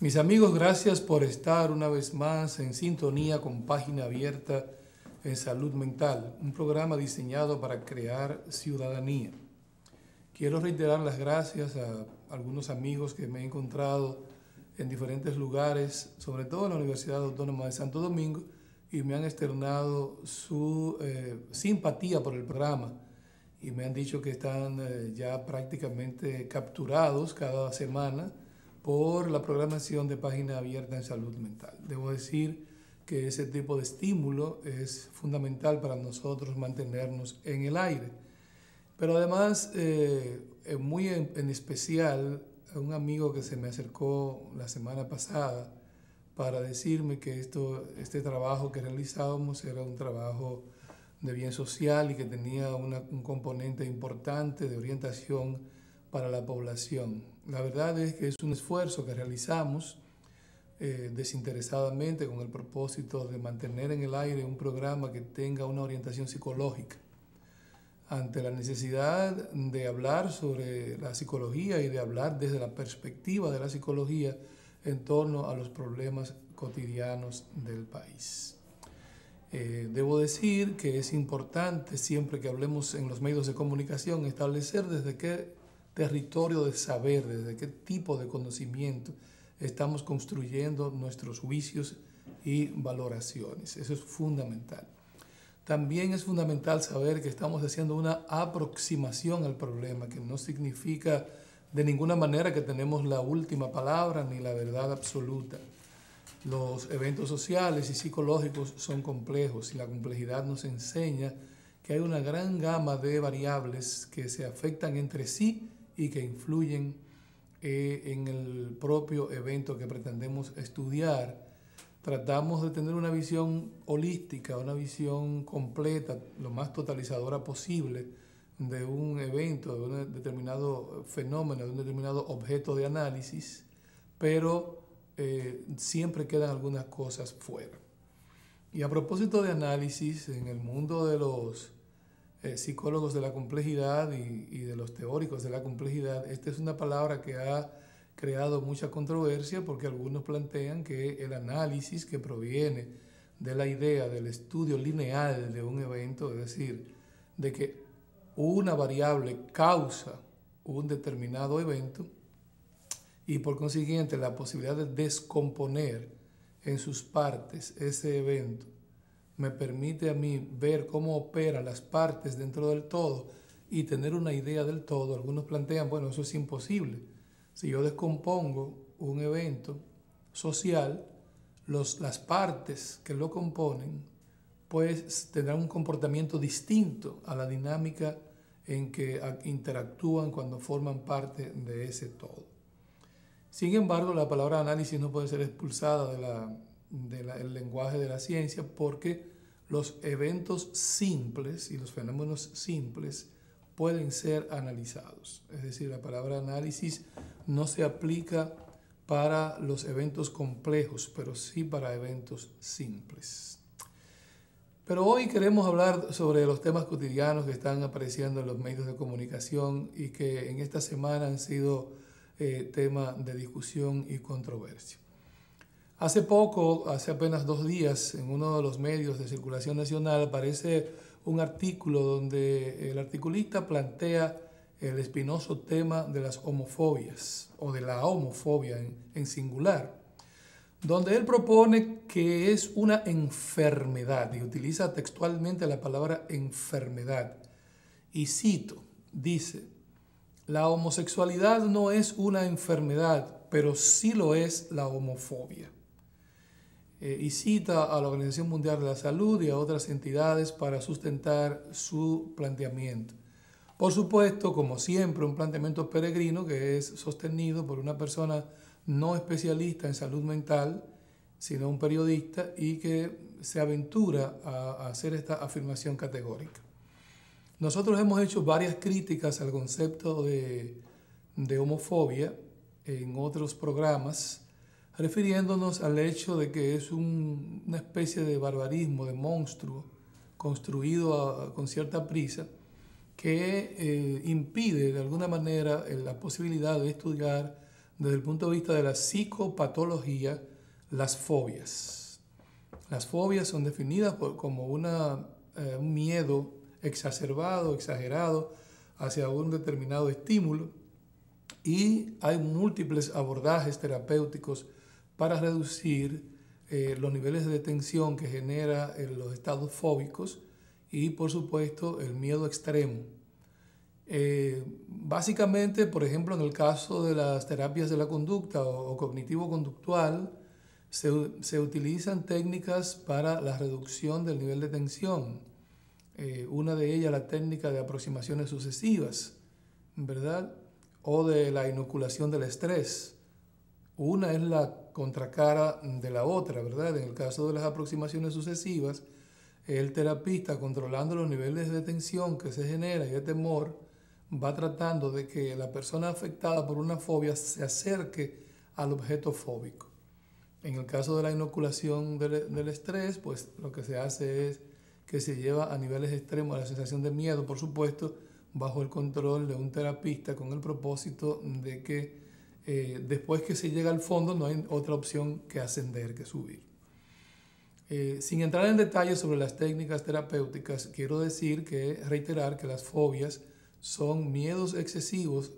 Mis amigos, gracias por estar una vez más en sintonía con Página Abierta en Salud Mental, un programa diseñado para crear ciudadanía. Quiero reiterar las gracias a algunos amigos que me he encontrado en diferentes lugares, sobre todo en la Universidad Autónoma de Santo Domingo, y me han externado su simpatía por el programa y me han dicho que están ya prácticamente capturados cada semana por la programación de Página Abierta en Salud Mental. Debo decir que ese tipo de estímulo es fundamental para nosotros mantenernos en el aire. Pero además, muy en especial, un amigo que se me acercó la semana pasada para decirme que este trabajo que realizábamos era un trabajo de bien social y que tenía un componente importante de orientación para la población. La verdad es que es un esfuerzo que realizamos desinteresadamente con el propósito de mantener en el aire un programa que tenga una orientación psicológica. Ante la necesidad de hablar sobre la psicología y de hablar desde la perspectiva de la psicología en torno a los problemas cotidianos del país. Debo decir que es importante siempre que hablemos en los medios de comunicación establecer desde qué territorio de saber, desde qué tipo de conocimiento estamos construyendo nuestros juicios y valoraciones. Eso es fundamental. También es fundamental saber que estamos haciendo una aproximación al problema, que no significa de ninguna manera que tenemos la última palabra ni la verdad absoluta. Los eventos sociales y psicológicos son complejos y la complejidad nos enseña que hay una gran gama de variables que se afectan entre sí y que influyen en el propio evento que pretendemos estudiar. Tratamos de tener una visión holística, una visión completa, lo más totalizadora posible de un evento, de un determinado fenómeno, de un determinado objeto de análisis, pero siempre quedan algunas cosas fuera. Y a propósito de análisis, en el mundo de los psicólogos de la complejidad y de los teóricos de la complejidad, esta es una palabra que ha creado mucha controversia porque algunos plantean que el análisis que proviene de la idea del estudio lineal de un evento, es decir, de que una variable causa un determinado evento y por consiguiente la posibilidad de descomponer en sus partes ese evento me permite a mí ver cómo operan las partes dentro del todo y tener una idea del todo. Algunos plantean, bueno, eso es imposible. Si yo descompongo un evento social, las partes que lo componen, pues tendrán un comportamiento distinto a la dinámica en que interactúan cuando forman parte de ese todo. Sin embargo, la palabra análisis no puede ser expulsada del lenguaje de la ciencia porque los eventos simples y los fenómenos simples pueden ser analizados. Es decir, la palabra análisis no se aplica para los eventos complejos, pero sí para eventos simples. Pero hoy queremos hablar sobre los temas cotidianos que están apareciendo en los medios de comunicación y que en esta semana han sido tema de discusión y controversia. Hace apenas 2 días, en uno de los medios de circulación nacional aparece un artículo donde el articulista plantea el espinoso tema de las homofobias o de la homofobia en singular, donde él propone que es una enfermedad y utiliza textualmente la palabra enfermedad. Y cito, dice: la homosexualidad no es una enfermedad, pero sí lo es la homofobia. Y cita a la Organización Mundial de la Salud y a otras entidades para sustentar su planteamiento. Por supuesto, como siempre, un planteamiento peregrino que es sostenido por una persona no especialista en salud mental, sino un periodista y que se aventura a hacer esta afirmación categórica. Nosotros hemos hecho varias críticas al concepto de homofobia en otros programas, refiriéndonos al hecho de que es una especie de barbarismo, de monstruo, construido con cierta prisa, que impide de alguna manera la posibilidad de estudiar desde el punto de vista de la psicopatología, las fobias. Las fobias son definidas como un miedo exacerbado, exagerado hacia un determinado estímulo, y hay múltiples abordajes terapéuticos para reducir los niveles de tensión que genera los estados fóbicos y, por supuesto, el miedo extremo. Básicamente, por ejemplo, en el caso de las terapias de la conducta o cognitivo-conductual, se utilizan técnicas para la reducción del nivel de tensión. Una de ellas, la técnica de aproximaciones sucesivas, ¿verdad? O de la inoculación del estrés. Una es la contracara de la otra, ¿verdad? En el caso de las aproximaciones sucesivas, el terapista, controlando los niveles de tensión que se genera y de temor, va tratando de que la persona afectada por una fobia se acerque al objeto fóbico. En el caso de la inoculación del estrés, pues lo que se hace es que se lleva a niveles extremos la sensación de miedo, por supuesto, bajo el control de un terapista, con el propósito de que después que se llega al fondo no hay otra opción que ascender, que subir. Sin entrar en detalles sobre las técnicas terapéuticas, quiero reiterar que las fobias son miedos excesivos,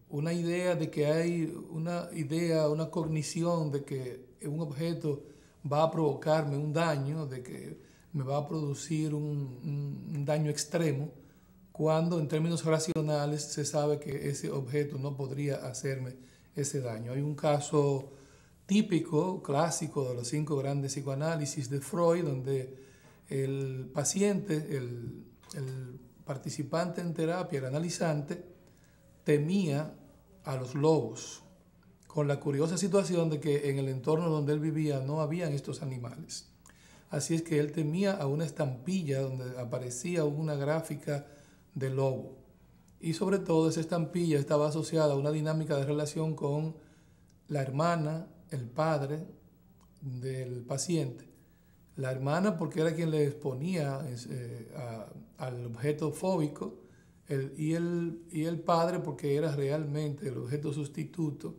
una idea de que hay una cognición de que un objeto va a provocarme un daño, de que me va a producir un daño extremo, cuando en términos racionales se sabe que ese objeto no podría hacerme ese daño. Hay un caso típico, clásico de los 5 grandes psicoanálisis de Freud, donde el paciente, el participante en terapia, el analizante, temía a los lobos, con la curiosa situación de que en el entorno donde él vivía no habían estos animales. Así es que él temía a una estampilla donde aparecía una gráfica de lobo. Y sobre todo esa estampilla estaba asociada a una dinámica de relación con la hermana, el padre del paciente. La hermana porque era quien le exponía al objeto fóbico, y el padre porque era realmente el objeto sustituto,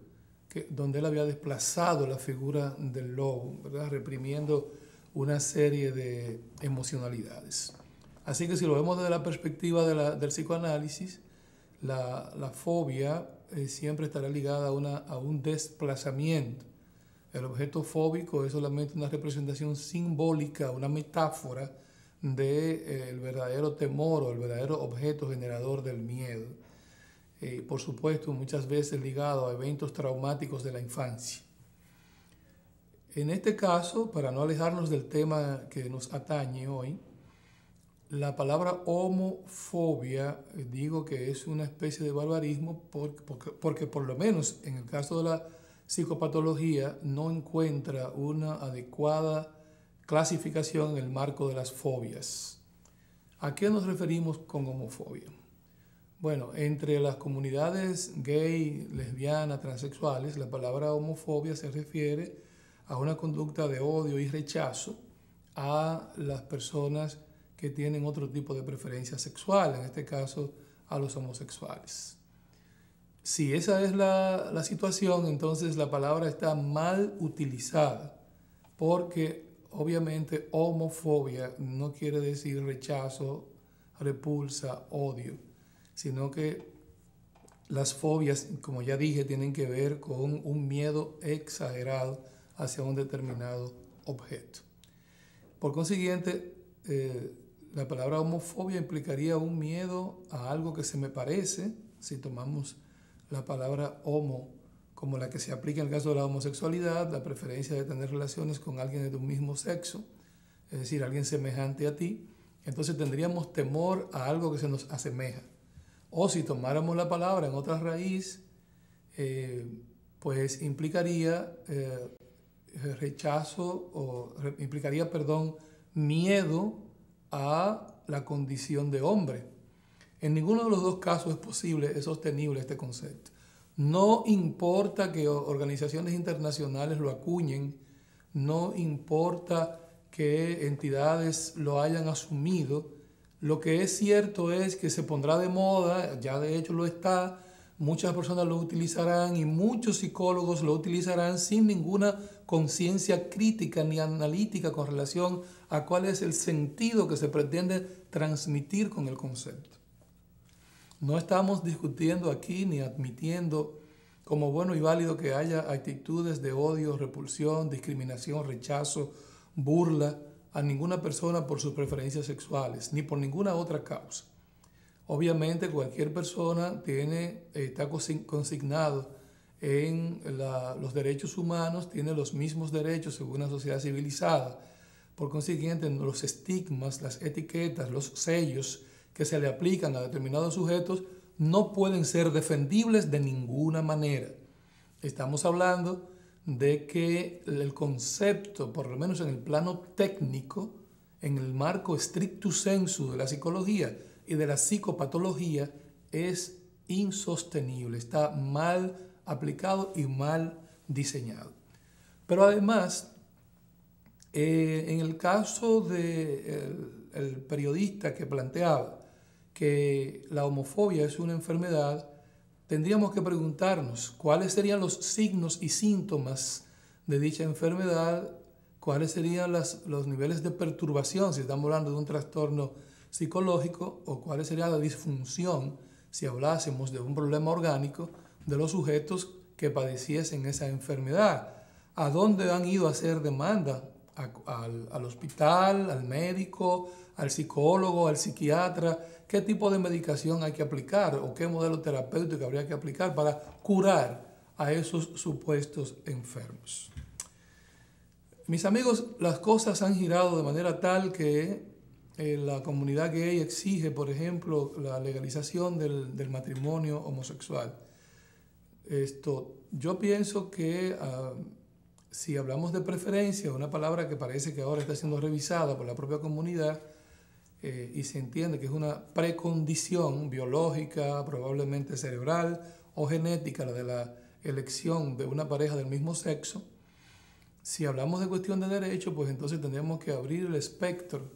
donde él había desplazado la figura del lobo, ¿verdad? Reprimiendo una serie de emocionalidades. Así que si lo vemos desde la perspectiva del psicoanálisis, la fobia siempre estará ligada a un desplazamiento. El objeto fóbico es solamente una representación simbólica, una metáfora del verdadero temor o el verdadero objeto generador del miedo. Por supuesto, muchas veces ligado a eventos traumáticos de la infancia. En este caso, para no alejarnos del tema que nos atañe hoy, la palabra homofobia, digo que es una especie de barbarismo porque por lo menos en el caso de la psicopatología no encuentra una adecuada clasificación en el marco de las fobias. ¿A qué nos referimos con homofobia? Bueno, entre las comunidades gay, lesbianas, transexuales, la palabra homofobia se refiere a una conducta de odio y rechazo a las personas que tienen otro tipo de preferencia sexual, en este caso a los homosexuales. Si esa es la situación, entonces la palabra está mal utilizada, porque obviamente homofobia no quiere decir rechazo, repulsa, odio, sino que las fobias, como ya dije, tienen que ver con un miedo exagerado hacia un determinado objeto. Por consiguiente, la palabra homofobia implicaría un miedo a algo que se me parece, si tomamos la palabra homo como la que se aplica en el caso de la homosexualidad, la preferencia de tener relaciones con alguien de un mismo sexo, es decir, alguien semejante a ti, entonces tendríamos temor a algo que se nos asemeja. O si tomáramos la palabra en otra raíz, pues implicaría miedo a la condición de hombre. En ninguno de los dos casos es posible, es sostenible este concepto. No importa que organizaciones internacionales lo acuñen, no importa que entidades lo hayan asumido, lo que es cierto es que se pondrá de moda, ya de hecho lo está, muchas personas lo utilizarán y muchos psicólogos lo utilizarán sin ninguna conciencia crítica ni analítica con relación a cuál es el sentido que se pretende transmitir con el concepto. No estamos discutiendo aquí ni admitiendo como bueno y válido que haya actitudes de odio, repulsión, discriminación, rechazo, burla a ninguna persona por sus preferencias sexuales, ni por ninguna otra causa. Obviamente cualquier persona está consignado en los derechos humanos, tiene los mismos derechos según una sociedad civilizada. Por consiguiente, los estigmas, las etiquetas, los sellos que se le aplican a determinados sujetos no pueden ser defendibles de ninguna manera. Estamos hablando de que el concepto, por lo menos en el plano técnico, en el marco stricto sensu de la psicología y de la psicopatología, es insostenible, está mal aplicado y mal diseñado. Pero además, en el caso del periodista que planteaba que la homofobia es una enfermedad, tendríamos que preguntarnos cuáles serían los signos y síntomas de dicha enfermedad, cuáles serían los niveles de perturbación, si estamos hablando de un trastorno psicológico, o cuál sería la disfunción, si hablásemos de un problema orgánico, de los sujetos que padeciesen esa enfermedad. ¿A dónde han ido a hacer demanda? Al hospital, al médico, al psicólogo, al psiquiatra. ¿Qué tipo de medicación hay que aplicar o qué modelo terapéutico habría que aplicar para curar a esos supuestos enfermos? Mis amigos, las cosas han girado de manera tal que la comunidad gay exige, por ejemplo, la legalización del matrimonio homosexual. Yo pienso que si hablamos de preferencia, una palabra que parece que ahora está siendo revisada por la propia comunidad y se entiende que es una precondición biológica, probablemente cerebral o genética, la de la elección de una pareja del mismo sexo. Si hablamos de cuestión de derecho, pues entonces tendríamos que abrir el espectro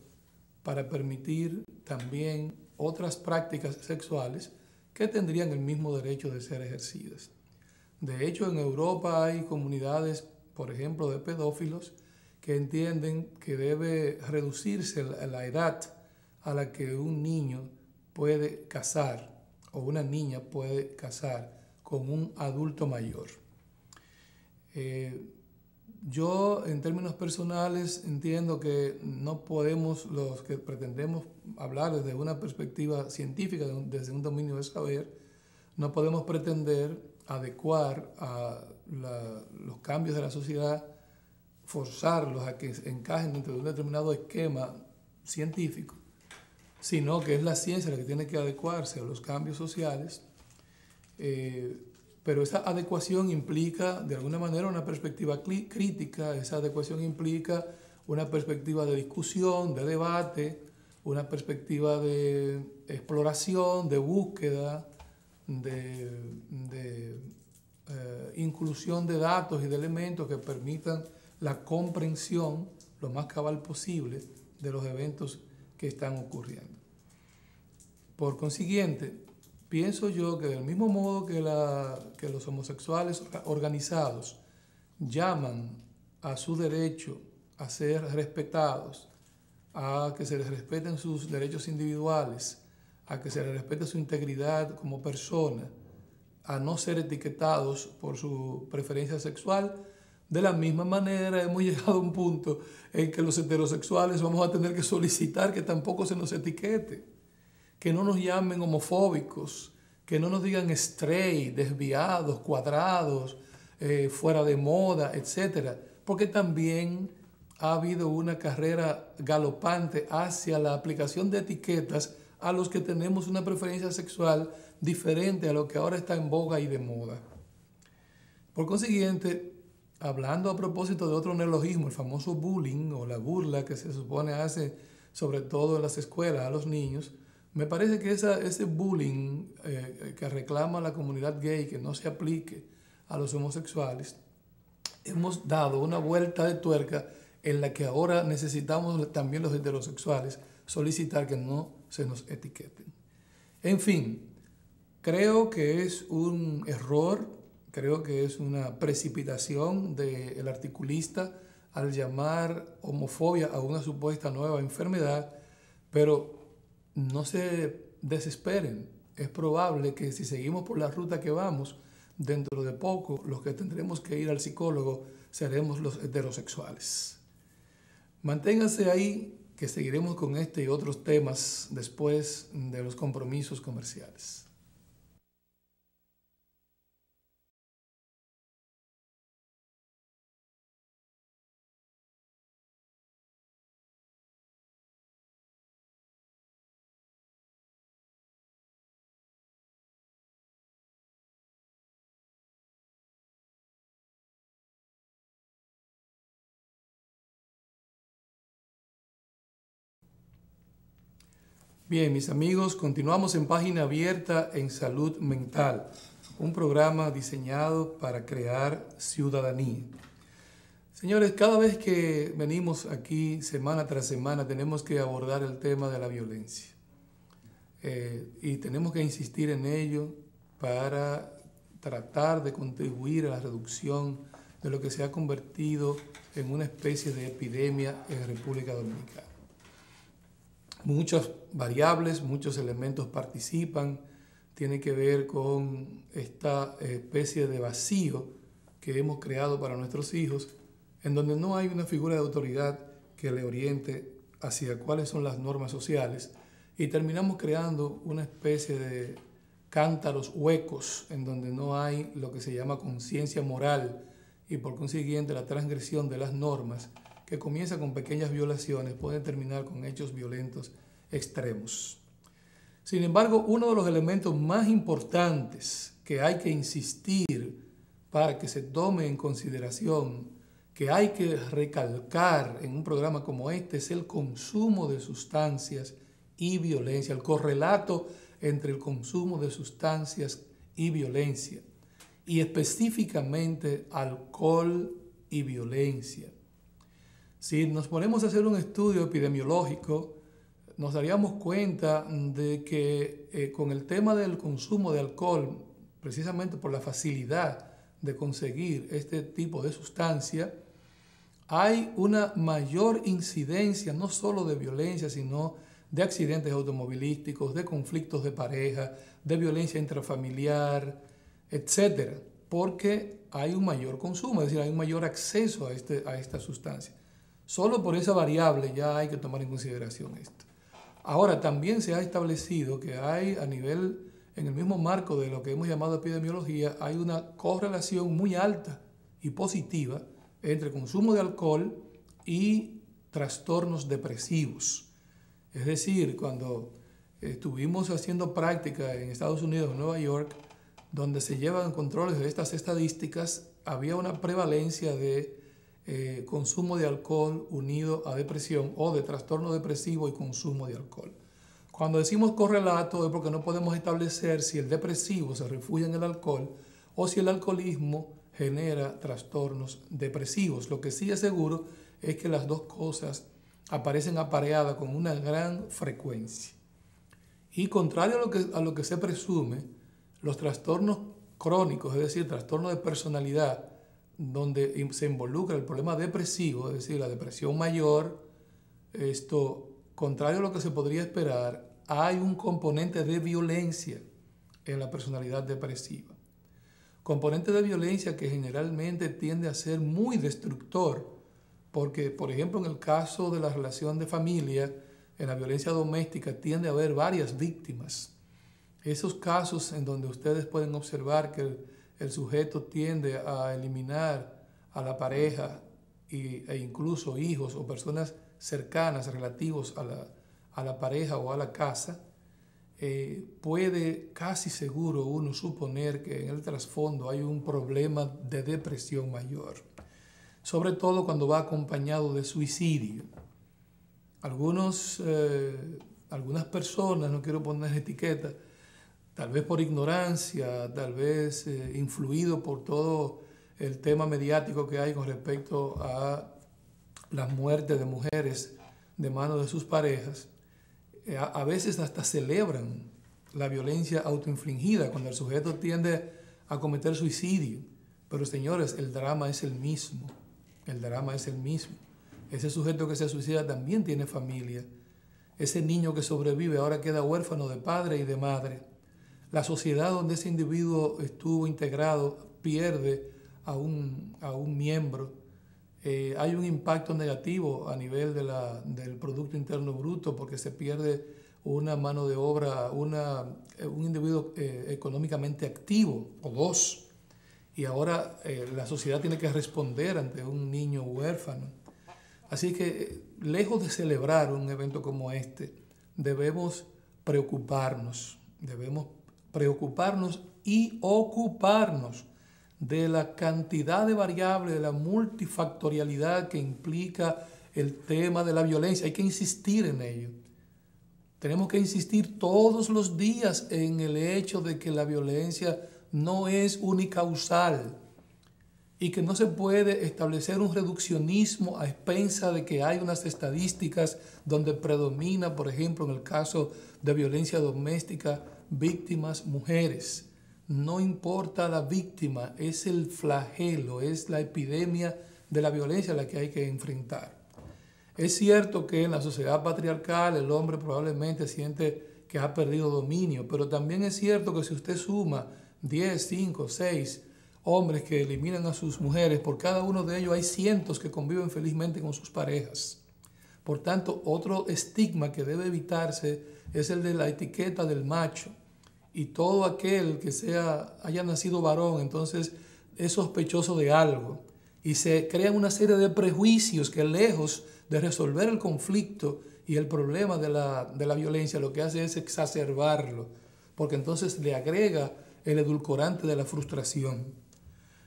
para permitir también otras prácticas sexuales que tendrían el mismo derecho de ser ejercidas. De hecho, en Europa hay comunidades, por ejemplo, de pedófilos que entienden que debe reducirse la edad a la que un niño puede casar o una niña puede casar con un adulto mayor. Yo, en términos personales, entiendo que no podemos, los que pretendemos hablar desde una perspectiva científica, desde un dominio de saber, no podemos pretender adecuar a los cambios de la sociedad, forzarlos a que encajen dentro de un determinado esquema científico, sino que es la ciencia la que tiene que adecuarse a los cambios sociales. Pero esa adecuación implica, de alguna manera, una perspectiva crítica, esa adecuación implica una perspectiva de discusión, de debate, una perspectiva de exploración, de búsqueda, de inclusión de datos y de elementos que permitan la comprensión lo más cabal posible de los eventos que están ocurriendo. Por consiguiente, pienso yo que del mismo modo que los homosexuales organizados llaman a su derecho a ser respetados, a que se les respeten sus derechos individuales, a que se les respete su integridad como persona, a no ser etiquetados por su preferencia sexual, de la misma manera hemos llegado a un punto en que los heterosexuales vamos a tener que solicitar que tampoco se nos etiquete, que no nos llamen homofóbicos, que no nos digan stray, desviados, cuadrados, fuera de moda, etc. Porque también ha habido una carrera galopante hacia la aplicación de etiquetas a los que tenemos una preferencia sexual diferente a lo que ahora está en boga y de moda. Por consiguiente, hablando a propósito de otro neologismo, el famoso bullying o la burla que se supone hace sobre todo en las escuelas a los niños, me parece que ese bullying que reclama la comunidad gay que no se aplique a los homosexuales, hemos dado una vuelta de tuerca en la que ahora necesitamos también los heterosexuales solicitar que no se nos etiqueten. En fin, Creo que es un error, creo que es una precipitación del articulista al llamar homofobia a una supuesta nueva enfermedad, pero no se desesperen. Es probable que si seguimos por la ruta que vamos, dentro de poco los que tendremos que ir al psicólogo seremos los heterosexuales. Manténganse ahí, que seguiremos con este y otros temas después de los compromisos comerciales. Bien, mis amigos, continuamos en Página Abierta en Salud Mental, un programa diseñado para crear ciudadanía. Señores, cada vez que venimos aquí semana tras semana tenemos que abordar el tema de la violencia y tenemos que insistir en ello para tratar de contribuir a la reducción de lo que se ha convertido en una especie de epidemia en República Dominicana. Muchas variables, muchos elementos participan, tiene que ver con esta especie de vacío que hemos creado para nuestros hijos, en donde no hay una figura de autoridad que le oriente hacia cuáles son las normas sociales, y terminamos creando una especie de cántaros huecos en donde no hay lo que se llama conciencia moral y por consiguiente la transgresión de las normas, que comienza con pequeñas violaciones, puede terminar con hechos violentos extremos. Sin embargo, uno de los elementos más importantes que hay que insistir para que se tome en consideración, que hay que recalcar en un programa como este, es el consumo de sustancias y violencia, el correlato entre el consumo de sustancias y violencia, y específicamente alcohol y violencia. Si nos ponemos a hacer un estudio epidemiológico, nos daríamos cuenta de que con el tema del consumo de alcohol, precisamente por la facilidad de conseguir este tipo de sustancia, hay una mayor incidencia no solo de violencia, sino de accidentes automovilísticos, de conflictos de pareja, de violencia intrafamiliar, etcétera, porque hay un mayor consumo, es decir, hay un mayor acceso a esta sustancia. Solo por esa variable ya hay que tomar en consideración esto. Ahora, también se ha establecido que hay a nivel, en el mismo marco de lo que hemos llamado epidemiología, hay una correlación muy alta y positiva entre consumo de alcohol y trastornos depresivos. Es decir, cuando estuvimos haciendo práctica en Estados Unidos, en Nueva York, donde se llevan controles de estas estadísticas, había una prevalencia de consumo de alcohol unido a depresión o de trastorno depresivo y consumo de alcohol. Cuando decimos correlato es porque no podemos establecer si el depresivo se refugia en el alcohol o si el alcoholismo genera trastornos depresivos. Lo que sí es seguro es que las dos cosas aparecen apareadas con una gran frecuencia. Y contrario a lo que se presume, los trastornos crónicos, es decir, trastornos de personalidad, donde se involucra el problema depresivo, es decir, la depresión mayor, contrario a lo que se podría esperar, hay un componente de violencia en la personalidad depresiva. Componente de violencia que generalmente tiende a ser muy destructor, porque, por ejemplo, en el caso de la relación de familia, en la violencia doméstica tiende a haber varias víctimas. Esos casos en donde ustedes pueden observar que el sujeto tiende a eliminar a la pareja e incluso hijos o personas cercanas relativos a la pareja o a la casa, puede casi seguro uno suponer que en el trasfondo hay un problema de depresión mayor, sobre todo cuando va acompañado de suicidio. Algunas personas, no quiero poner etiqueta, tal vez por ignorancia, tal vez influido por todo el tema mediático que hay con respecto a las muertes de mujeres de manos de sus parejas, a veces hasta celebran la violencia autoinfligida, cuando el sujeto tiende a cometer suicidio. Pero señores, el drama es el mismo. El drama es el mismo. Ese sujeto que se suicida también tiene familia. Ese niño que sobrevive ahora queda huérfano de padre y de madre. La sociedad donde ese individuo estuvo integrado pierde a un miembro. Hay un impacto negativo a nivel del Producto Interno Bruto porque se pierde una mano de obra, un individuo económicamente activo, o dos. Y ahora la sociedad tiene que responder ante un niño huérfano. Así que, lejos de celebrar un evento como este, debemos preocuparnos y ocuparnos de la cantidad de variables, de la multifactorialidad que implica el tema de la violencia. Hay que insistir en ello. Tenemos que insistir todos los días en el hecho de que la violencia no es unicausal y que no se puede establecer un reduccionismo a expensa de que hay unas estadísticas donde predomina, por ejemplo, en el caso de violencia doméstica, víctimas mujeres. No importa la víctima, es el flagelo, es la epidemia de la violencia a la que hay que enfrentar. Es cierto que en la sociedad patriarcal el hombre probablemente siente que ha perdido dominio, pero también es cierto que si usted suma 10, 5, 6 hombres que eliminan a sus mujeres, por cada uno de ellos hay cientos que conviven felizmente con sus parejas. Por tanto, otro estigma que debe evitarse es el de la etiqueta del macho. Y todo aquel que haya nacido varón, entonces es sospechoso de algo. Y se crean una serie de prejuicios que, lejos de resolver el conflicto y el problema de la violencia, lo que hace es exacerbarlo, porque entonces le agrega el edulcorante de la frustración.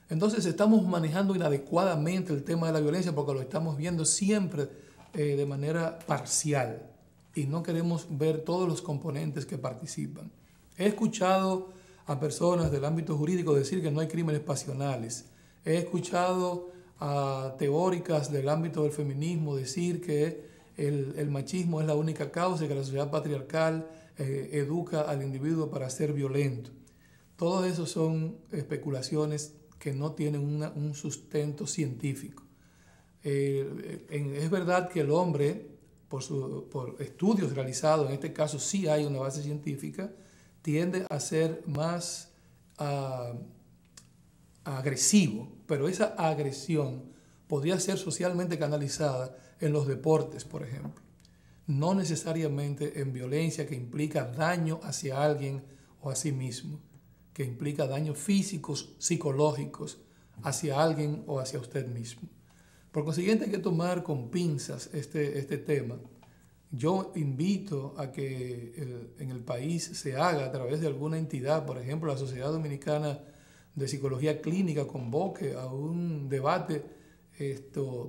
Entonces estamos manejando inadecuadamente el tema de la violencia porque lo estamos viendo siempre de manera parcial y no queremos ver todos los componentes que participan. He escuchado a personas del ámbito jurídico decir que no hay crímenes pasionales. He escuchado a teóricas del ámbito del feminismo decir que el machismo es la única causa y que la sociedad patriarcal educa al individuo para ser violento. Todo eso son especulaciones que no tienen un sustento científico. Es verdad que el hombre, por estudios realizados, en este caso sí hay una base científica, tiende a ser más agresivo, pero esa agresión podría ser socialmente canalizada en los deportes, por ejemplo. No necesariamente en violencia que implica daño hacia alguien o a sí mismo, que implica daños físicos, psicológicos, hacia alguien o hacia usted mismo. Por consiguiente, hay que tomar con pinzas este tema. Yo invito a que en el país se haga a través de alguna entidad, por ejemplo, la Sociedad Dominicana de Psicología Clínica convoque a un debate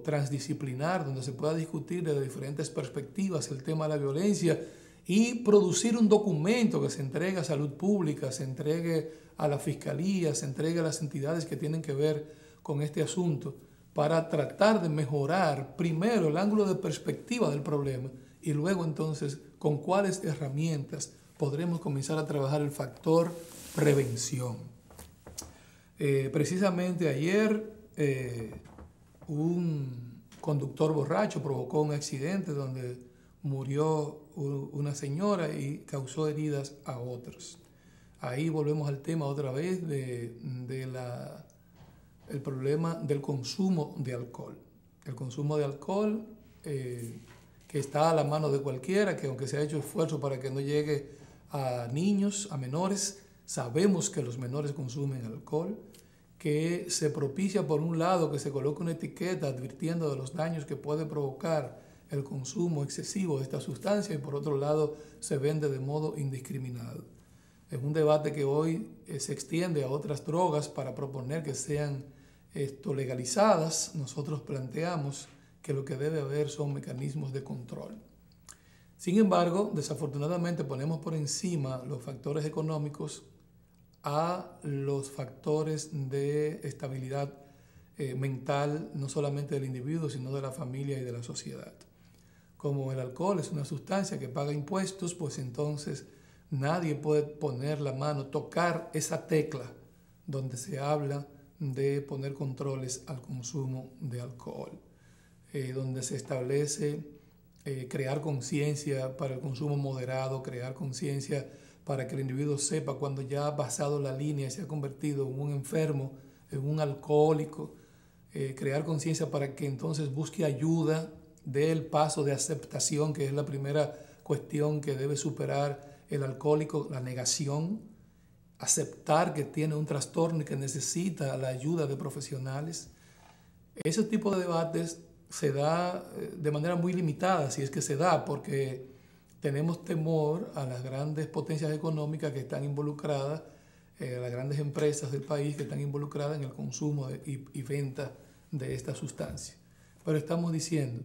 transdisciplinar donde se pueda discutir desde diferentes perspectivas el tema de la violencia y producir un documento que se entregue a Salud Pública, se entregue a la Fiscalía, se entregue a las entidades que tienen que ver con este asunto para tratar de mejorar primero el ángulo de perspectiva del problema y luego entonces con cuáles herramientas podremos comenzar a trabajar el factor prevención. Precisamente ayer un conductor borracho provocó un accidente donde murió una señora y causó heridas a otros. Ahí volvemos al tema otra vez el problema del consumo de alcohol. El consumo de alcohol que está a la mano de cualquiera, que aunque se ha hecho esfuerzo para que no llegue a niños, a menores, sabemos que los menores consumen alcohol, que se propicia por un lado que se coloque una etiqueta advirtiendo de los daños que puede provocar el consumo excesivo de esta sustancia y por otro lado se vende de modo indiscriminado. Es un debate que hoy se extiende a otras drogas para proponer que sean legalizadas. Nosotros planteamos que lo que debe haber son mecanismos de control. Sin embargo, desafortunadamente ponemos por encima los factores económicos a los factores de estabilidad mental, no solamente del individuo, sino de la familia y de la sociedad. Como el alcohol es una sustancia que paga impuestos, pues entonces nadie puede poner la mano, tocar esa tecla donde se habla de poner controles al consumo de alcohol, donde se establece crear conciencia para el consumo moderado, crear conciencia para que el individuo sepa cuando ya ha pasado la línea y se ha convertido en un enfermo, en un alcohólico, crear conciencia para que entonces busque ayuda, dé el paso de aceptación, que es la primera cuestión que debe superar el alcohólico, la negación, aceptar que tiene un trastorno y que necesita la ayuda de profesionales. Ese tipo de debates se da de manera muy limitada, si es que se da, porque tenemos temor a las grandes potencias económicas que están involucradas, a las grandes empresas del país que están involucradas en el consumo y venta de esta sustancia. Pero estamos diciendo,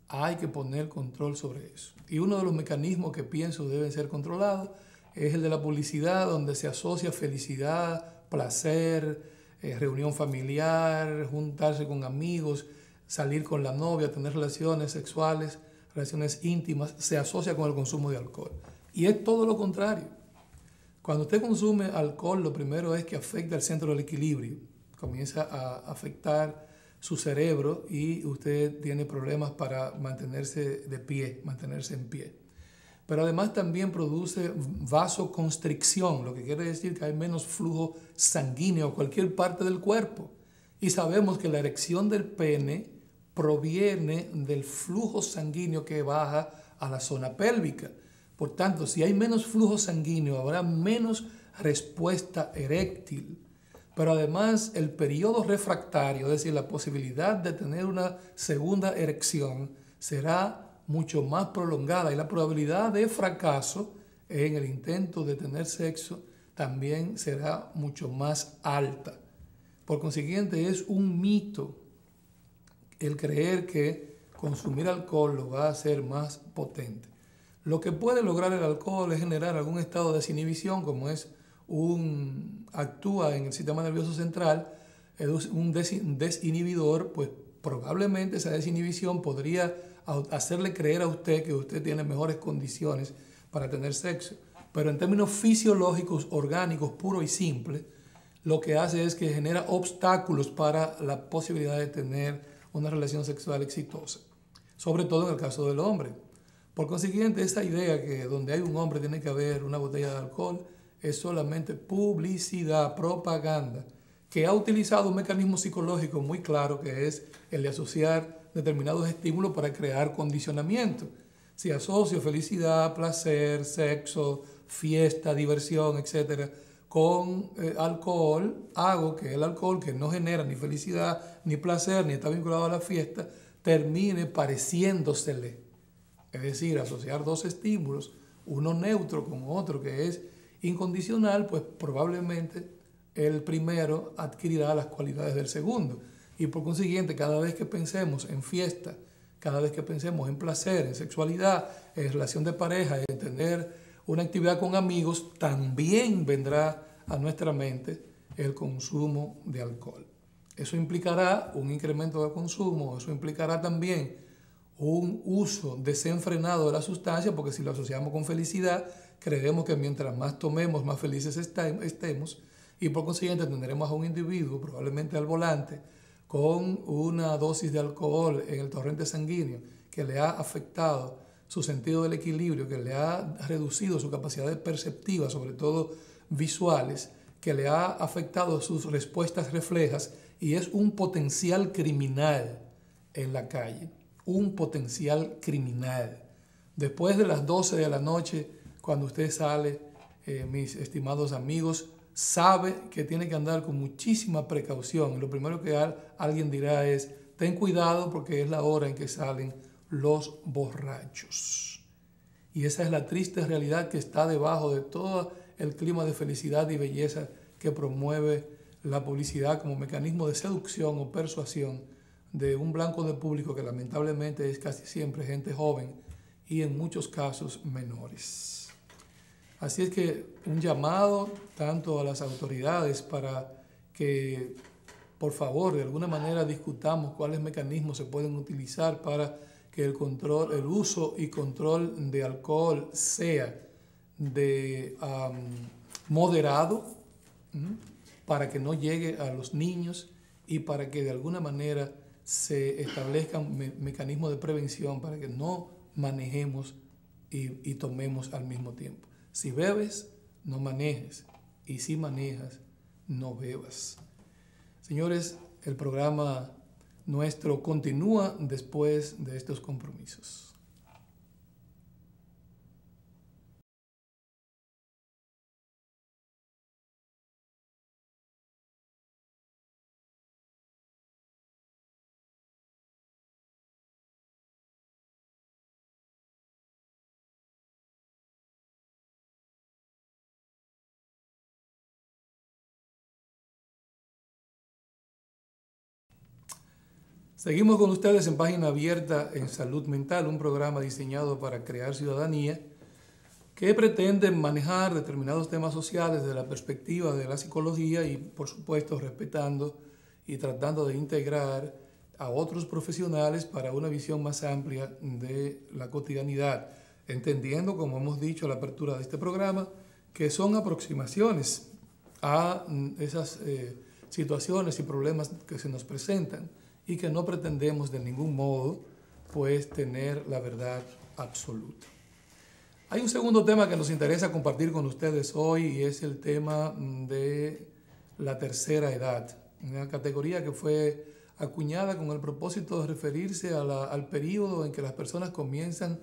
hay que poner control sobre eso. Y uno de los mecanismos que pienso deben ser controlados es el de la publicidad, donde se asocia felicidad, placer, reunión familiar, juntarse con amigos, salir con la novia, tener relaciones sexuales, relaciones íntimas, se asocia con el consumo de alcohol. Y es todo lo contrario. Cuando usted consume alcohol, lo primero es que afecta el centro del equilibrio. Comienza a afectar su cerebro y usted tiene problemas para mantenerse de pie, mantenerse en pie. Pero además también produce vasoconstricción, lo que quiere decir que hay menos flujo sanguíneo a cualquier parte del cuerpo. Y sabemos que la erección del pene proviene del flujo sanguíneo que baja a la zona pélvica. Por tanto, si hay menos flujo sanguíneo, habrá menos respuesta eréctil. Pero además el periodo refractario, es decir, la posibilidad de tener una segunda erección, será mucho más prolongada y la probabilidad de fracaso en el intento de tener sexo también será mucho más alta. Por consiguiente, es un mito el creer que consumir alcohol lo va a hacer más potente. Lo que puede lograr el alcohol es generar algún estado de desinhibición, como es actúa en el sistema nervioso central, es un desinhibidor, pues probablemente esa desinhibición podría hacerle creer a usted que usted tiene mejores condiciones para tener sexo. Pero en términos fisiológicos, orgánicos, puros y simples, lo que hace es que genera obstáculos para la posibilidad de tener una relación sexual exitosa, sobre todo en el caso del hombre. Por consiguiente, esa idea que donde hay un hombre tiene que haber una botella de alcohol es solamente publicidad, propaganda, que ha utilizado un mecanismo psicológico muy claro, que es el de asociar determinados estímulos para crear condicionamiento. Si asocio felicidad, placer, sexo, fiesta, diversión, etc., con alcohol, hago que el alcohol, que no genera ni felicidad, ni placer, ni está vinculado a la fiesta, termine pareciéndosele. Es decir, asociar dos estímulos, uno neutro con otro que es incondicional, pues probablemente el primero adquirirá las cualidades del segundo. Y por consiguiente, cada vez que pensemos en fiesta, cada vez que pensemos en placer, en sexualidad, en relación de pareja, en tener una actividad con amigos, también vendrá a nuestra mente el consumo de alcohol. Eso implicará un incremento de consumo, eso implicará también un uso desenfrenado de la sustancia, porque si lo asociamos con felicidad, creemos que mientras más tomemos, más felices estemos, y por consiguiente tendremos a un individuo, probablemente al volante, con una dosis de alcohol en el torrente sanguíneo que le ha afectado su sentido del equilibrio, que le ha reducido su capacidad perceptiva, sobre todo visuales, que le ha afectado sus respuestas reflejas y es un potencial criminal en la calle, un potencial criminal. Después de las 12 de la noche, cuando usted sale, mis estimados amigos, sabe que tiene que andar con muchísima precaución. Lo primero que alguien dirá es, ten cuidado porque es la hora en que salen los borrachos. Y esa es la triste realidad que está debajo de todo el clima de felicidad y belleza que promueve la publicidad como mecanismo de seducción o persuasión de un blanco de público que lamentablemente es casi siempre gente joven y en muchos casos menores. Así es que un llamado tanto a las autoridades para que por favor de alguna manera discutamos cuáles mecanismos se pueden utilizar para que el uso y control de alcohol sea de moderado, para que no llegue a los niños y para que de alguna manera se establezcan mecanismos de prevención para que no manejemos y tomemos al mismo tiempo. Si bebes, no manejes, y si manejas, no bebas. Señores, el programa nuestro continúa después de estos compromisos. Seguimos con ustedes en Página Abierta en Salud Mental, un programa diseñado para crear ciudadanía que pretende manejar determinados temas sociales desde la perspectiva de la psicología y, por supuesto, respetando y tratando de integrar a otros profesionales para una visión más amplia de la cotidianidad, entendiendo, como hemos dicho a la apertura de este programa, que son aproximaciones a esas situaciones y problemas que se nos presentan y que no pretendemos de ningún modo pues tener la verdad absoluta. Hay un segundo tema que nos interesa compartir con ustedes hoy y es el tema de la tercera edad, una categoría que fue acuñada con el propósito de referirse al periodo en que las personas comienzan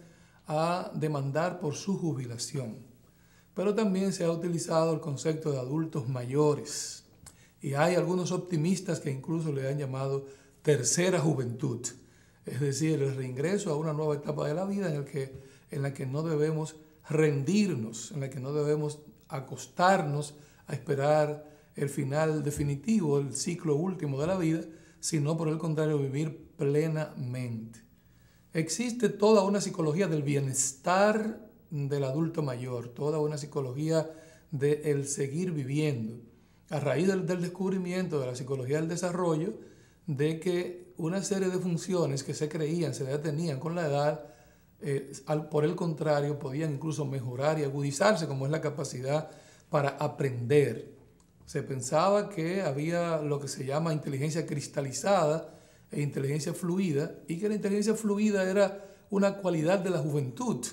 a demandar por su jubilación. Pero también se ha utilizado el concepto de adultos mayores y hay algunos optimistas que incluso le han llamado tercera juventud, es decir, el reingreso a una nueva etapa de la vida en la que no debemos rendirnos, en la que no debemos acostarnos a esperar el final definitivo, el ciclo último de la vida, sino por el contrario vivir plenamente. Existe toda una psicología del bienestar del adulto mayor, toda una psicología del seguir viviendo, a raíz del descubrimiento de la psicología del desarrollo, de que una serie de funciones que se creían, se detenían con la edad, por el contrario, podían incluso mejorar y agudizarse, como es la capacidad para aprender. Se pensaba que había lo que se llama inteligencia cristalizada e inteligencia fluida, y que la inteligencia fluida era una cualidad de la juventud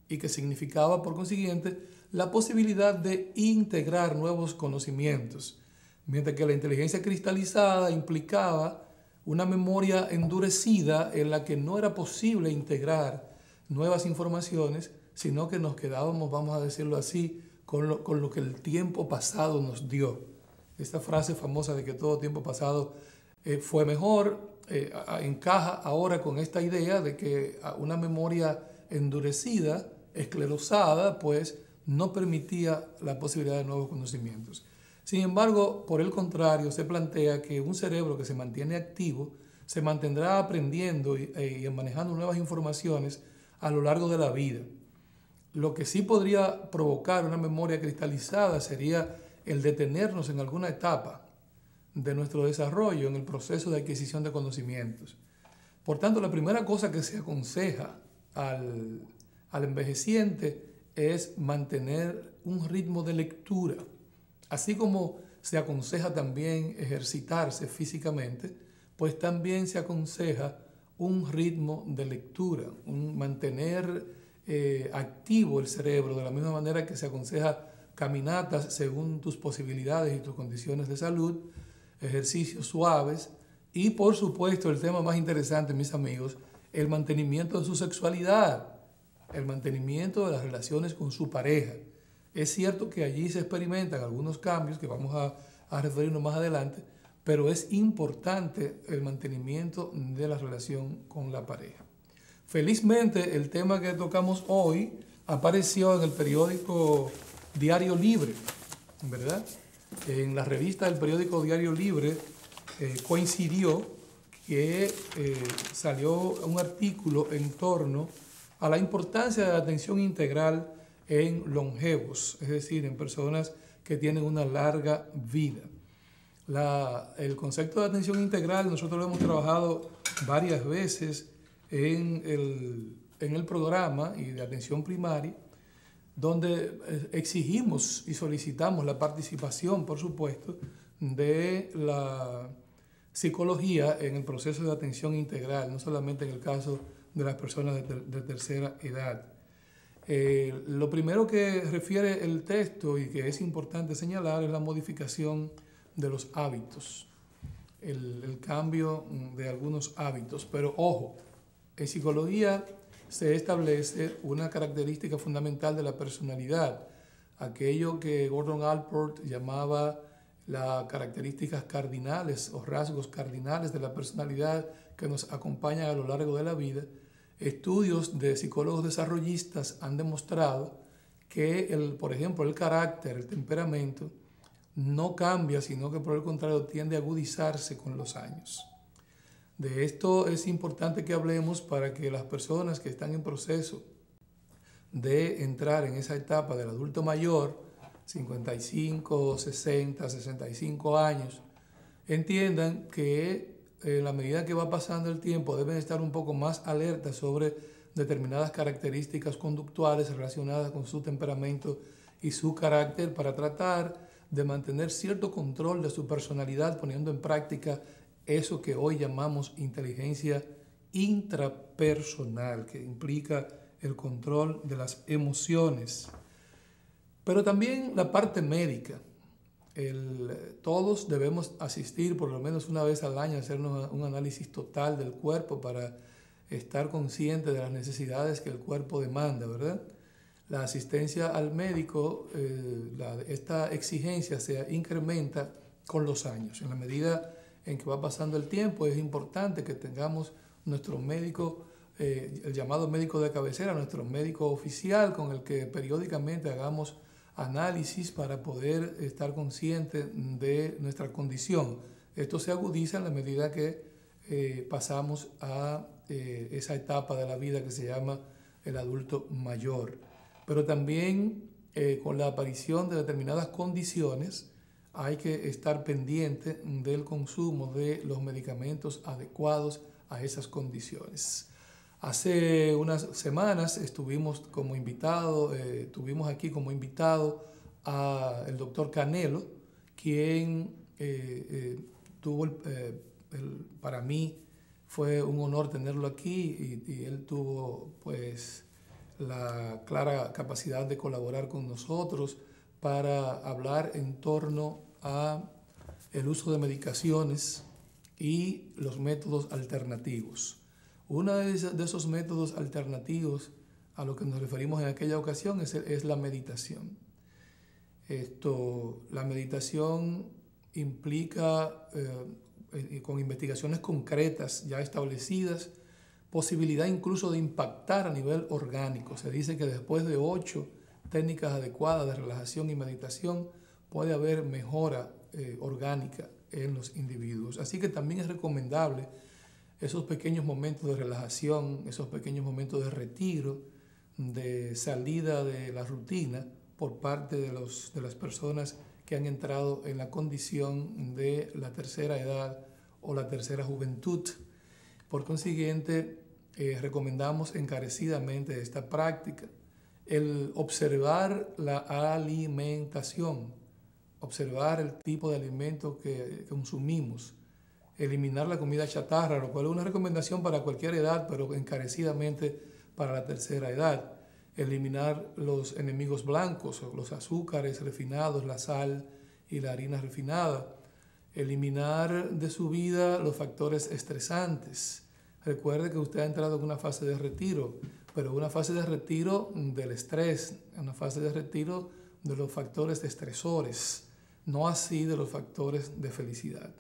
y que significaba, por consiguiente, la posibilidad de integrar nuevos conocimientos, mientras que la inteligencia cristalizada implicaba una memoria endurecida en la que no era posible integrar nuevas informaciones, sino que nos quedábamos, vamos a decirlo así, con lo que el tiempo pasado nos dio. Esta frase famosa de que todo tiempo pasado fue mejor, encaja ahora con esta idea de que una memoria endurecida, esclerosada, pues no permitía la posibilidad de nuevos conocimientos. Sin embargo, por el contrario, se plantea que un cerebro que se mantiene activo se mantendrá aprendiendo y manejando nuevas informaciones a lo largo de la vida. Lo que sí podría provocar una memoria cristalizada sería el detenernos en alguna etapa de nuestro desarrollo en el proceso de adquisición de conocimientos. Por tanto, la primera cosa que se aconseja al envejeciente es mantener un ritmo de lectura. Así como se aconseja también ejercitarse físicamente, pues también se aconseja un ritmo de lectura, mantener activo el cerebro, de la misma manera que se aconseja caminatas según tus posibilidades y tus condiciones de salud, ejercicios suaves y, por supuesto, el tema más interesante, mis amigos, el mantenimiento de su sexualidad, el mantenimiento de las relaciones con su pareja. Es cierto que allí se experimentan algunos cambios que vamos a referirnos más adelante, pero es importante el mantenimiento de la relación con la pareja. Felizmente, el tema que tocamos hoy apareció en el periódico Diario Libre, ¿verdad? En la revista del periódico Diario Libre coincidió que salió un artículo en torno a la importancia de la atención integral en longevos, es decir, en personas que tienen una larga vida. El concepto de atención integral nosotros lo hemos trabajado varias veces en el programa y de atención primaria, donde exigimos y solicitamos la participación, por supuesto, de la psicología en el proceso de atención integral, no solamente en el caso de las personas de tercera edad. Lo primero que refiere el texto y que es importante señalar es la modificación de los hábitos, el cambio de algunos hábitos. Pero ojo, en psicología se establece una característica fundamental de la personalidad, aquello que Gordon Allport llamaba las características cardinales o rasgos cardinales de la personalidad que nos acompañan a lo largo de la vida. Estudios de psicólogos desarrollistas han demostrado que, por ejemplo, el carácter, el temperamento, no cambia, sino que por el contrario tiende a agudizarse con los años. De esto es importante que hablemos para que las personas que están en proceso de entrar en esa etapa del adulto mayor, 55, 60, 65 años, entiendan que en la medida que va pasando el tiempo deben estar un poco más alertas sobre determinadas características conductuales relacionadas con su temperamento y su carácter para tratar de mantener cierto control de su personalidad, poniendo en práctica eso que hoy llamamos inteligencia intrapersonal, que implica el control de las emociones. Pero también la parte médica. Todos debemos asistir por lo menos una vez al año a hacernos un análisis total del cuerpo para estar consciente de las necesidades que el cuerpo demanda, ¿verdad? La asistencia al médico, esta exigencia se incrementa con los años. En la medida en que va pasando el tiempo, es importante que tengamos nuestro médico, el llamado médico de cabecera, nuestro médico oficial, con el que periódicamente hagamos análisis para poder estar consciente de nuestra condición. Esto se agudiza en la medida que pasamos a esa etapa de la vida que se llama el adulto mayor. Pero también con la aparición de determinadas condiciones hay que estar pendiente del consumo de los medicamentos adecuados a esas condiciones. Hace unas semanas tuvimos aquí como invitado al doctor Canelo, quien para mí fue un honor tenerlo aquí y él tuvo pues la clara capacidad de colaborar con nosotros para hablar en torno a el uso de medicaciones y los métodos alternativos. Uno de esos métodos alternativos a lo que nos referimos en aquella ocasión es la meditación. La meditación implica, con investigaciones concretas ya establecidas, posibilidad incluso de impactar a nivel orgánico. Se dice que después de 8 técnicas adecuadas de relajación y meditación puede haber mejora orgánica en los individuos. Así que también es recomendable esos pequeños momentos de relajación, esos pequeños momentos de retiro, de salida de la rutina por parte de las personas que han entrado en la condición de la tercera edad o la tercera juventud. Por consiguiente, recomendamos encarecidamente esta práctica. El observar la alimentación, observar el tipo de alimento que consumimos, eliminar la comida chatarra, lo cual es una recomendación para cualquier edad, pero encarecidamente para la tercera edad. Eliminar los enemigos blancos, los azúcares refinados, la sal y la harina refinada. Eliminar de su vida los factores estresantes. Recuerde que usted ha entrado en una fase de retiro, pero una fase de retiro del estrés, una fase de retiro de los factores estresores, no así de los factores de felicidad.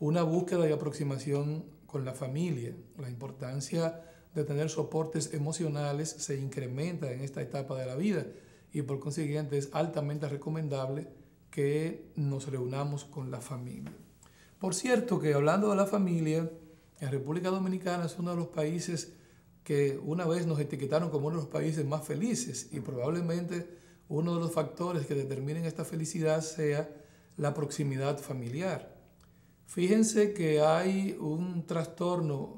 Una búsqueda y aproximación con la familia. La importancia de tener soportes emocionales se incrementa en esta etapa de la vida y por consiguiente es altamente recomendable que nos reunamos con la familia. Por cierto que hablando de la familia, en República Dominicana es uno de los países que una vez nos etiquetaron como uno de los países más felices y probablemente uno de los factores que determinen esta felicidad sea la proximidad familiar. Fíjense que hay un trastorno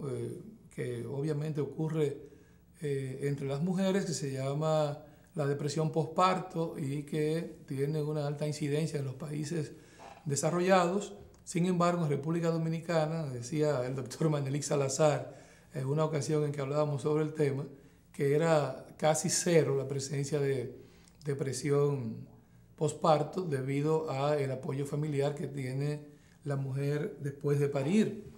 que obviamente ocurre entre las mujeres que se llama la depresión posparto y que tiene una alta incidencia en los países desarrollados. Sin embargo, en República Dominicana, decía el doctor Manelik Salazar en una ocasión en que hablábamos sobre el tema, que era casi cero la presencia de depresión posparto debido al apoyo familiar que tiene la mujer después de parir.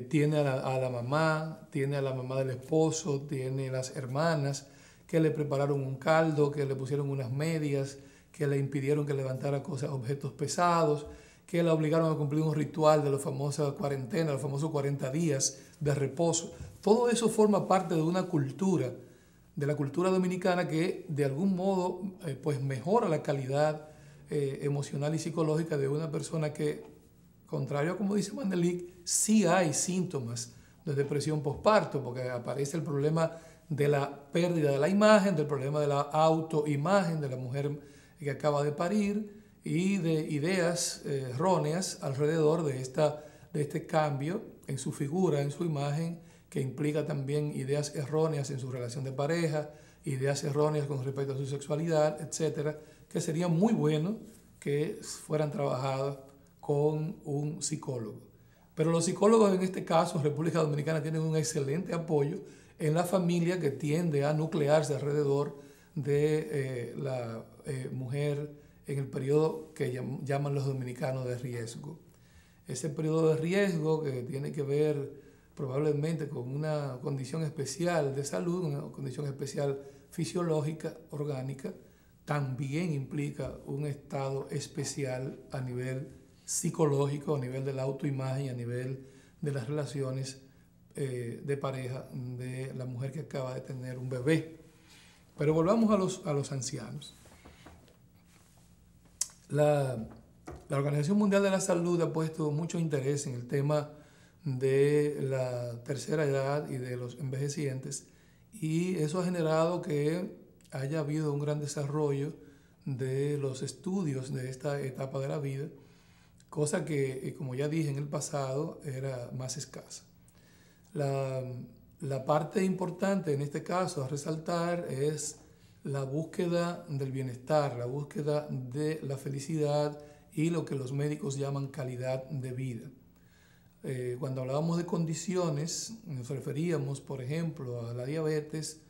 Tiene a la mamá, tiene a la mamá del esposo, tiene las hermanas que le prepararon un caldo, que le pusieron unas medias, que le impidieron que levantara objetos pesados, que la obligaron a cumplir un ritual de la famosa cuarentena, los famosos 40 días de reposo. Todo eso forma parte de una cultura, de la cultura dominicana, que de algún modo pues mejora la calidad emocional y psicológica de una persona que, contrario a como dice Manelik, sí hay síntomas de depresión posparto, porque aparece el problema de la pérdida de la imagen, del problema de la autoimagen de la mujer que acaba de parir y de ideas erróneas alrededor de este cambio en su figura, en su imagen, que implica también ideas erróneas en su relación de pareja, ideas erróneas con respecto a su sexualidad, etcétera, que sería muy bueno que fueran trabajadas con un psicólogo. Pero los psicólogos en este caso en República Dominicana tienen un excelente apoyo en la familia, que tiende a nuclearse alrededor de la mujer en el periodo que llaman los dominicanos de riesgo. Ese periodo de riesgo, que tiene que ver probablemente con una condición especial de salud, una condición especial fisiológica, orgánica, también implica un estado especial a nivel psicológico, a nivel de la autoimagen, a nivel de las relaciones de pareja de la mujer que acaba de tener un bebé. Pero volvamos a los ancianos. La Organización Mundial de la Salud ha puesto mucho interés en el tema de la tercera edad y de los envejecientes, y eso ha generado que haya habido un gran desarrollo de los estudios de esta etapa de la vida, cosa que, como ya dije en el pasado, era más escasa. La parte importante en este caso a resaltar es la búsqueda del bienestar, la búsqueda de la felicidad y lo que los médicos llaman calidad de vida. Cuando hablábamos de condiciones, nos referíamos, por ejemplo, a la diabetes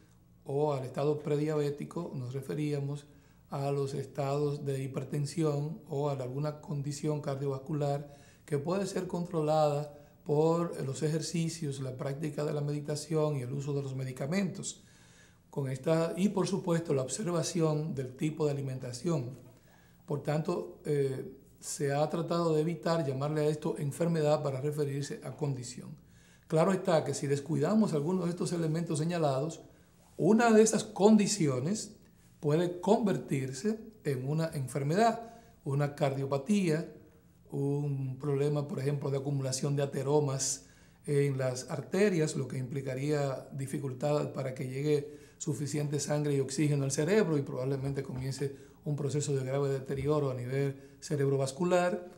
o al estado prediabético, nos referíamos a los estados de hipertensión o a alguna condición cardiovascular que puede ser controlada por los ejercicios, la práctica de la meditación y el uso de los medicamentos. Y por supuesto la observación del tipo de alimentación. Por tanto, se ha tratado de evitar llamarle a esto enfermedad para referirse a condición. Claro está que si descuidamos algunos de estos elementos señalados, una de esas condiciones puede convertirse en una enfermedad, una cardiopatía, un problema, por ejemplo, de acumulación de ateromas en las arterias, lo que implicaría dificultad para que llegue suficiente sangre y oxígeno al cerebro y probablemente comience un proceso de grave deterioro a nivel cerebrovascular,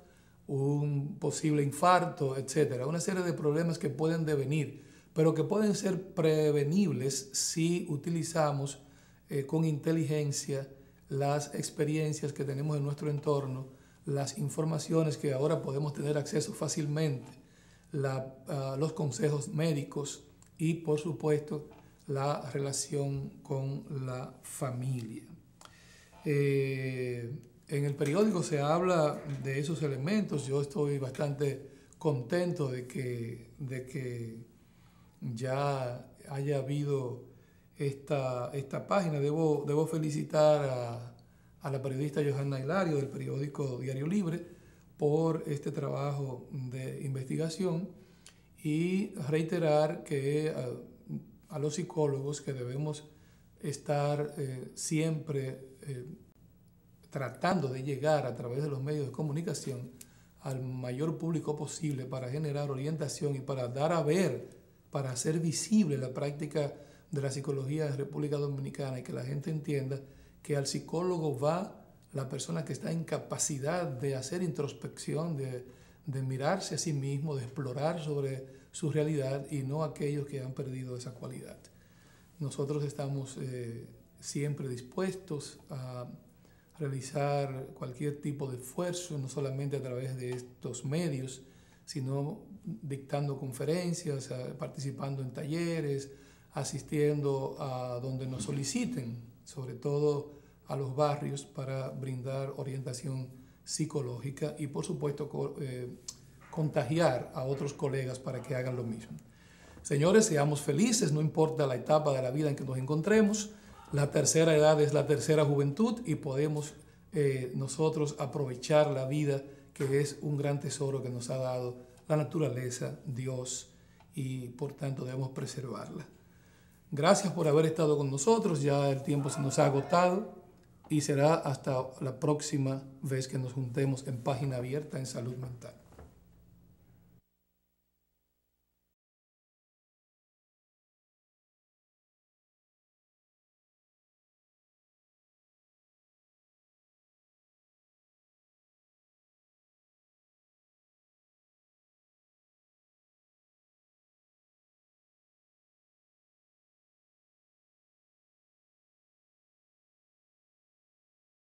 un posible infarto, etc. Una serie de problemas que pueden devenir, pero que pueden ser prevenibles si utilizamos con inteligencia las experiencias que tenemos en nuestro entorno, las informaciones que ahora podemos tener acceso fácilmente, los consejos médicos y, por supuesto, la relación con la familia. En el periódico se habla de esos elementos. Yo estoy bastante contento de que ya haya habido esta página. Debo felicitar a la periodista Johanna Hilario del periódico Diario Libre por este trabajo de investigación y reiterar que a los psicólogos que debemos estar siempre tratando de llegar a través de los medios de comunicación al mayor público posible para generar orientación y para dar a ver, para hacer visible la práctica de la psicología en República Dominicana y que la gente entienda que al psicólogo va la persona que está en capacidad de hacer introspección, de mirarse a sí mismo, de explorar sobre su realidad y no aquellos que han perdido esa cualidad. Nosotros estamos siempre dispuestos a realizar cualquier tipo de esfuerzo, no solamente a través de estos medios, sino dictando conferencias, participando en talleres, asistiendo a donde nos soliciten, sobre todo a los barrios, para brindar orientación psicológica y, por supuesto, contagiar a otros colegas para que hagan lo mismo. Señores, seamos felices, no importa la etapa de la vida en que nos encontremos. La tercera edad es la tercera juventud y podemos nosotros aprovechar la vida, que es un gran tesoro que nos ha dado la naturaleza, Dios, y por tanto debemos preservarla. Gracias por haber estado con nosotros, ya el tiempo se nos ha agotado y será hasta la próxima vez que nos juntemos en Página Abierta en Salud Mental.